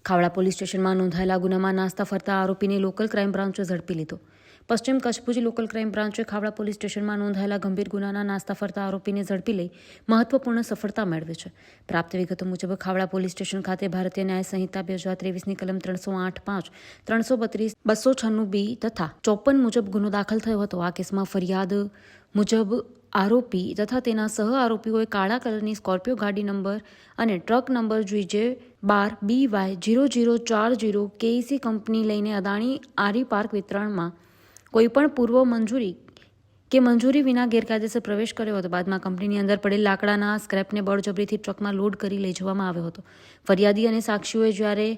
Khavda police સ્ટેશનમાં નોંધાયેલા ગુનામાં નાસ્તા ફરતા આરોપીને લોકલ ક્રાઇમ બ્રાન્ચે ઝડપી લીધો. પશ્ચિમ કચ્છ ભુજ લોકલ ક્રાઇમ બ્રાન્ચે ખાવડા પોલીસ સ્ટેશનમાં નોંધાયેલા ગંભીર ગુનાના નાસ્તા ફરતા આરોપીને ઝડપી લઈ મહત્વપૂર્ણ સફળતા મેળવી છે. પ્રાપ્ત વિગતો મુજબ ખાવડા પોલીસ સ્ટેશન ખાતે ભારતીય ન્યાય સંહિતા 2023ની કલમ 308(5), 332, 296B તથા 54 મુજબ ગુનો દાખલ થયો હતો. આ કેસમાં ફરિયાદ મુજબ આરોપી તથા તેના સહ આરોપીઓએ કાળા કલરની સ્કોર્પિયો ગાડી નંબર અને truck number GJ12BY0040 KEC company લઈને અદાણી આરી પાર્ક વિતરણમાં કોઈપણ પૂર્વ મંજૂરી કે મંજૂરી વિના ગેરકાયદેસર પ્રવેશ કર્યો હતો. બાદમાં કંપનીની અંદર પડેલ લાકડાના સ્ક્રેપને બળજબરીથી ટ્રકમાં લોડ કરી લઈ જવામાં આવ્યો હતો. ફરિયાદી અને સાક્ષીઓએ જ્યારે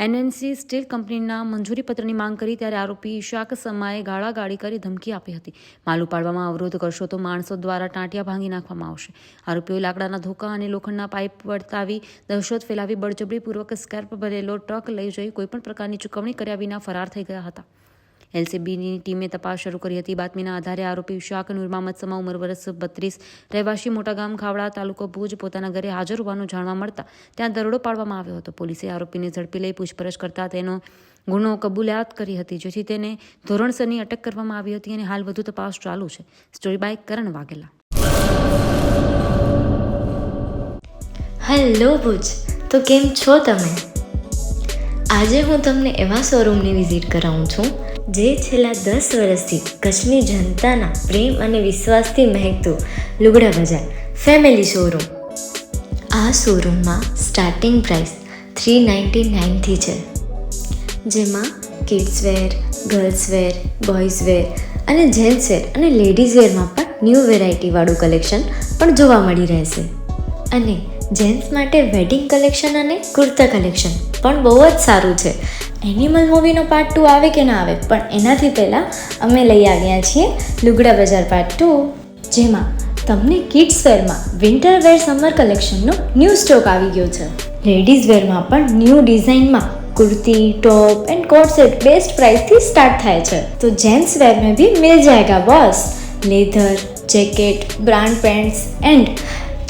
એનએનસી સ્ટીલ કંપનીના મંજૂરીપત્રની માંગ કરી ત્યારે આરોપી ઈશાક સમાએ ગાળાગાળી કરી ધમકી આપી હતી. માલ ઉપાડવામાં અવરોધ કરશો તો માણસો દ્વારા ટાંટિયા ભાંગી નાખવામાં આવશે. આરોપીઓએ લાકડાના ધોકા અને લોખંડના પાઇપ વળતાવી દહેશત ફેલાવી બળજબરીપૂર્વક સ્કેર્પ ભરેલો ટ્રક લઈ જઈ કોઈપણ પ્રકારની ચૂકવણી કર્યા વિના ફરાર થઈ ગયા હતા. એલસીબીની ટીમે તપાસ શરૂ કરી હતી. બાતમીના આધારે આરોપી ઇશાક નૂર મોહમ્મદ સમા, ઉંમર વર્ષ 32, રહેવાસી મોટાગામ ખાવડા, તાલુકો ભુજ, પોતાના ઘરે હાજર હોવાનું જાણવા મળતા ત્યાં દરોડો પાડવામાં આવ્યો હતો. પોલીસે આરોપીને ઝડપી લઈ પૂછપરછ કરતા તેનો ગુનો કબૂલાત કરી હતી, જેથી તેને ધોરણસરની અટક કરવામાં આવી હતી અને હાલ વધુ તપાસ ચાલુ છે. Story by Karan Vaghela. Hello Bhuj, તો કેમ છો તમે? આજે હું તમને એવા શોરૂમની વિઝિટ કરાવું છું જે છેલ્લા 10 વર્ષથી કચ્છની જનતાના પ્રેમ અને વિશ્વાસથી મહેકતું લુગડા બજાર ફેમિલી શોરૂમ. આ શોરૂમમાં સ્ટાર્ટિંગ પ્રાઇસ 399થી છે, જેમાં kids wear, girls wear, boys wear અને જેન્ટ્સ વેર અને લેડીઝ વેરમાં પણ ન્યૂ વેરાયટીવાળું કલેક્શન પણ જોવા મળી રહેશે. અને જેન્ટ્સ માટે વેડિંગ કલેક્શન અને કુર્તા કલેક્શન પણ બહુ જ સારું છે. એનિમલ મૂવીનો પાર્ટ 2 આવે કે ના આવે, પણ એનાથી પહેલાં અમે લઈ આવ્યા છીએ લુગડા બજાર પાર્ટ 2, જેમાં તમને કિડ્સ વેરમાં વિન્ટર વેર સમર કલેક્શનનો ન્યૂ સ્ટોક આવી ગયો છે. લેડીઝ વેરમાં પણ ન્યૂ ડિઝાઇનમાં kurti, top and coat set best price थी स्टार्ट थाय छे. तो जेंट्स वेर में भी मिल जाएगा boss. Leather, jacket, brand pants and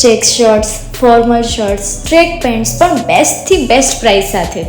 check shirts, formal shirts, track pants पर बेस्ट थी बेस्ट प्राइस साथे.